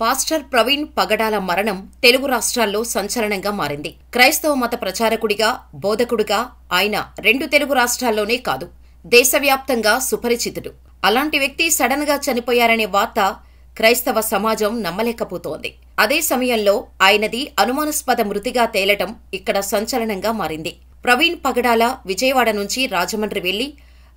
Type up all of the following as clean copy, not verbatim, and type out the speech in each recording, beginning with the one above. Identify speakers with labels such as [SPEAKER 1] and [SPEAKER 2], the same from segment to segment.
[SPEAKER 1] Pastor Praveen పగడాల మరణం తెలుగు రాష్ట్రాల్లో సంచలనంగా మారింది. క్రైస్తవ మత ప్రచారకుడిగా, బోధకుడిగా ఆయన 2 తెలుగు రాష్ట్రాల్లోనే కాదు, దేశవ్యాప్తంగా సుపరిచితుడు. అలాంటి వ్యక్తి సడన్ గా చనిపోయారనే వార్త క్రైస్తవ సమాజం నమ్మలేకపోతోంది. అదే సమయంలో ఆయనది అనుమానాస్పద మృతిగా తేలటం ఇక్కడ సంచలనంగా మారింది. ప్రవీణ్ పగడాల విజయవాడ నుంచి రాజమండ్రి వెళ్లి,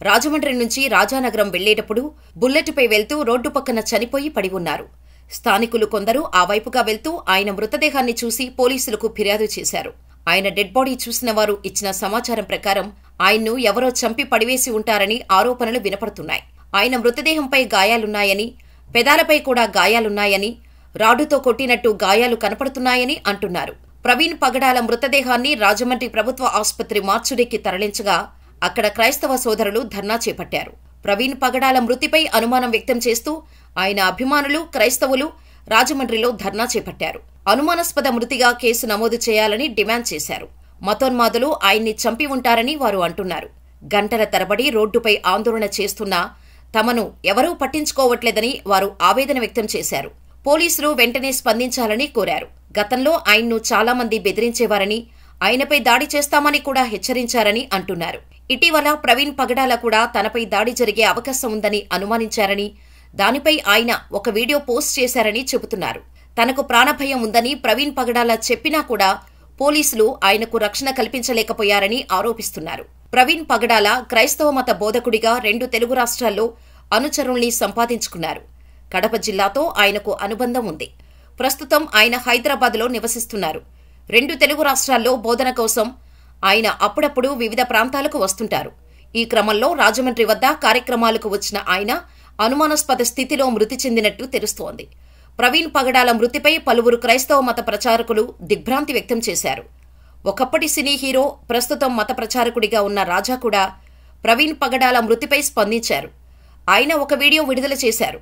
[SPEAKER 1] రాజమండ్రి నుంచి రాజానగరం వెళ్లేటప్పుడు బుల్లెట్పై వెళ్తూ రోడ్డు పక్కన చనిపోయి పడి ఉన్నారు. స్థానికులు కొందరు ఆ వైపుగా వెళ్తూ ఆయన మృతదేహాన్ని చూసి పోలీసులకు ఫిర్యాదు చేశారు. ఆయన డెడ్ బాడీ చూసిన వారు ఇచ్చిన సమాచారం ప్రకారం ఆయన్ను ఎవరో చంపి పడివేసి ఉంటారని ఆరోపణలు వినపడుతున్నాయి. ఆయన మృతదేహంపై గాయాలున్నాయని, పెదాలపై కూడా గాయాలున్నాయని, రాడుతో కొట్టినట్టు గాయాలు కనపడుతున్నాయని అంటున్నారు. ప్రవీణ్ పగడాల మృతదేహాన్ని రాజమండ్రి ప్రభుత్వ ఆసుపత్రి మార్చురీకి తరలించగా అక్కడ క్రైస్తవ సోదరులు ధర్నా చేపట్టారు. ప్రవీణ్ పగడాల మృతిపై అనుమానం వ్యక్తం చేస్తూ ఆయన అభిమానులు, క్రైస్తవులు రాజమండ్రిలో ధర్నా చేపట్టారు. అనుమానాస్పద మృతిగా కేసు నమోదు చేయాలని డిమాండ్ చేశారు. మతోన్మాదులు ఆయన్ని చంపి ఉంటారని వారు అంటున్నారు. గంటల తరబడి రోడ్డుపై ఆందోళన చేస్తున్నా తమను ఎవరూ పట్టించుకోవట్లేదని వారు ఆవేదన వ్యక్తం చేశారు. పోలీసులు వెంటనే స్పందించాలని కోరారు. గతంలో ఆయన్ను చాలా మంది బెదిరించేవారని, ఆయనపై దాడి చేస్తామని కూడా హెచ్చరించారని అంటున్నారు. ఇటీవల ప్రవీణ్ పగడాల కూడా తనపై దాడి జరిగే అవకాశం ఉందని అనుమానించారని, దానిపై ఆయన ఒక వీడియో పోస్ట్ చేశారని చెబుతున్నారు. తనకు ప్రాణభయం ఉందని ప్రవీణ్ పగడాల చెప్పినా కూడా పోలీసులు ఆయనకు రక్షణ కల్పించలేకపోయారని ఆరోపిస్తున్నారు. ప్రవీణ్ పగడాల క్రైస్తవ మత బోధకుడిగా 2 తెలుగు రాష్ట్రాల్లో అనుచరుల్ని సంపాదించుకున్నారు. కడప జిల్లాతో ఆయనకు అనుబంధం ఉంది. ప్రస్తుతం ఆయన హైదరాబాద్లో నివసిస్తున్నారు. 2 తెలుగు రాష్ట్రాల్లో బోధన కోసం ఆయన అప్పుడప్పుడు వివిధ ప్రాంతాలకు వస్తుంటారు. ఈ క్రమంలో రాజమండ్రి వద్ద కార్యక్రమాలకు వచ్చిన ఆయన అనుమానాస్పద స్థితిలో మృతి చెందినట్టు తెలుస్తోంది. ప్రవీణ్ పగడాల మృతిపై పలువురు క్రైస్తవ మత ప్రచారకులు దిగ్భ్రాంతి వ్యక్తం చేశారు. ఒకప్పటి సినీ హీరో, ప్రస్తుతం మత ప్రచారకుడిగా ఉన్న రాజా కూడా ప్రవీణ్ పగడాల మృతిపై స్పందించారు. ఆయన ఒక వీడియో విడుదల చేశారు.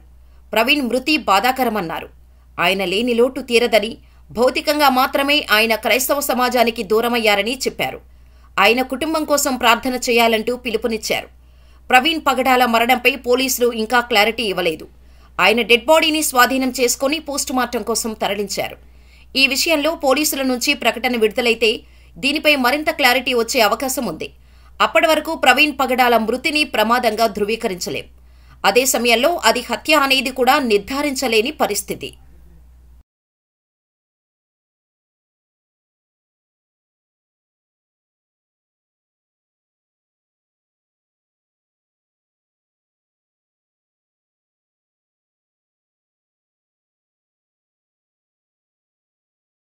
[SPEAKER 1] ప్రవీణ్ మృతి బాధాకరమన్నారు. ఆయన లేని లోటు తీరదని, భౌతికంగా మాత్రమే ఆయన క్రైస్తవ సమాజానికి దూరమయ్యారని చెప్పారు. ఆయన కుటుంబం కోసం ప్రార్థన చేయాలంటూ పిలుపునిచ్చారు. ప్రవీణ్ పగడాల మరణంపై పోలీసులు ఇంకా క్లారిటీ ఇవ్వలేదు. ఆయన డెడ్ బాడీని స్వాధీనం చేసుకుని పోస్టుమార్టం కోసం తరలించారు. ఈ విషయంలో పోలీసుల నుంచి ప్రకటన విడుదలైతే దీనిపై మరింత క్లారిటీ వచ్చే అవకాశం ఉంది. అప్పటి వరకు ప్రవీణ్ పగడాల మృతిని ప్రమాదంగా ధృవీకరించలేం. అదే సమయంలో అది హత్య అనేది కూడా నిర్ధారించలేని పరిస్థితి.